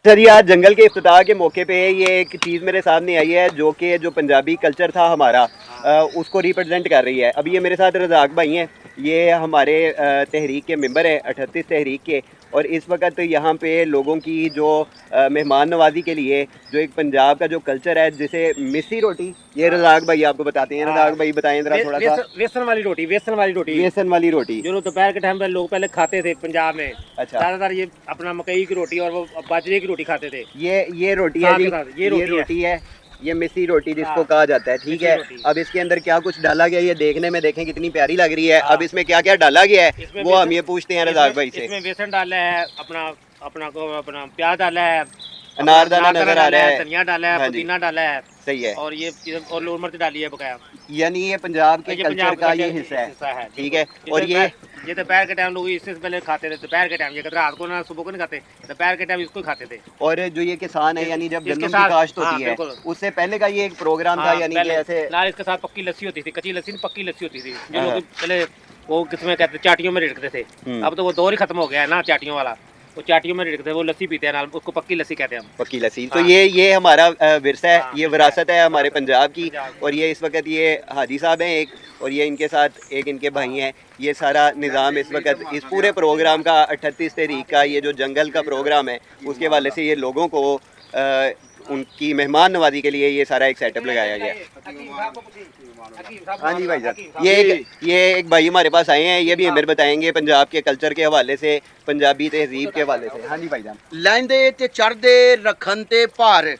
Sir ये आज जंगल के इफ्तिताह के मौके पे ये एक चीज़ मेरे सामने आई है जो पंजाबी कल्चर था हमारा, उसको रिप्रेजेंट कर रही है। अभी ये मेरे साथ रज़ाक भाई हैं, ये हमारे तहरीक के मेंबर हैं 38 तहरीक के। और इस वक्त यहाँ पे लोगों की जो मेहमान नवाजी के लिए जो एक पंजाब का जो कल्चर है, जिसे मिस्सी रोटी, ये रज़ाक भाई आपको बताते हैं। रज़ाक भाई बताएं ज़रा थोड़ा सा। वेसन वाली रोटी, वेसन वाली रोटी, बेसन वाली रोटी जो लोग दोपहर के टाइम पे लोग पहले खाते थे पंजाब में। अच्छा, ज्यादातर ये अपना मकई की रोटी और वो बाजरे की रोटी खाते थे। ये रोटी है जी, ये रोटी है, ये मिस्सी रोटी जिसको हाँ, कहा जाता है। ठीक है, अब इसके अंदर क्या कुछ डाला गया ये देखने में देखें कितनी प्यारी लग रही है। अब इसमें क्या क्या डाला गया है वो हम ये पूछते हैं रज़ाक भाई से। इसमें बेसन डाला है, अपना अपना प्याज डाला है, अनारदाना नजर आ रहा है, धनिया डाला है, हाँ जी, पुदीना डाला है, सही है। और ये और लून मिर्च डाली है बकाया। यानी ये पंजाब के ये कल्चर पंजाब का ये हिस्सा है। ठीक है, और ये दोपहर के टाइम लोग इससे पहले खाते थे। दोपहर के टाइम, ये रात को ना सुबह को नहीं खाते, दोपहर के टाइम इसको ही खाते थे। और जो ये किसान है, यानी जब इसके गन्नम की साथ- काश्त हाँ, होती है बिल्कुल। उससे पहले का ये एक प्रोग्राम था, हाँ, यानी कि पहले ऐसे लाल इसके साथ पक्की लस्सी होती थी, कच्ची लस्सी नहीं, पक्की लस्सी होती थी, जो हाँ। लोग पहले वो किसमें कहते चाटियों में रिड़कते थे। अब तो वो दौर ही खत्म हो गया है ना चाटियों वाला, वो चाटियों में रिड़कते हैं, वो लस्सी पीते हैं नाल, उसको पक्की लस्सी कहते हैं हम। पक्की लस्सी। तो हाँ। ये हमारा विरसा है, हाँ, ये विरासत है हमारे पंजाब की। पंजाब। और ये इस वक्त ये हाजी साहब हैं एक, और ये इनके साथ एक इनके भाई हैं। ये सारा निज़ाम इस वक्त इस पूरे प्रोग्राम का 38 तारीख का ये जो जंगल का प्रोग्राम है उसके हवाले से ये लोगों को उनकी मेहमान नवाजी के लिए ये सारा एक सेटअप लगाया गया है। हाँ जी भाई साहब, ये एक भाई हमारे पास आए हैं, ये भी हमें बताएंगे पंजाब के कल्चर के हवाले से, पंजाबी तहजीब के हवाले से। हाँ जी भाई साहब। लैंदे ते चढ़दे रखन ते भार,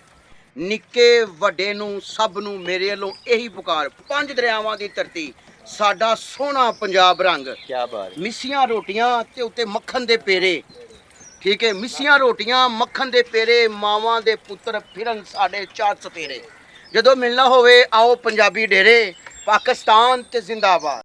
निक्के वड्डे नूं सब नूं मेरे ਵੱਲੋਂ ਇਹੀ ਪੁਕਾਰ। ਪੰਜ ਦਰਿਆਵਾਂ ਦੀ ਧਰਤੀ, ਸਾਡਾ ਸੋਹਣਾ ਪੰਜਾਬ ਰੰਗ। क्या बात। ਮਿੱਸੀਆਂ ਰੋਟੀਆਂ ਤੇ ਉੱਤੇ ਮੱਖਣ ਦੇ ਪੇੜੇ। ਠੀਕ ਹੈ, ਮਿੱਸੀਆਂ ਰੋਟੀਆਂ ਮੱਖਣ ਦੇ ਪੇੜੇ, ਮਾਵਾਂ ਦੇ ਪੁੱਤਰ ਫਿਰਨ ਸਾਡੇ ਚਾਰ ਸਪੇਰੇ। ਜਦੋਂ ਮਿਲਣਾ ਹੋਵੇ ਆਓ ਪੰਜਾਬੀ ਡੇਰੇ, ਪਾਕਿਸਤਾਨ ਤੇ ਜ਼ਿੰਦਾਬਾਦ।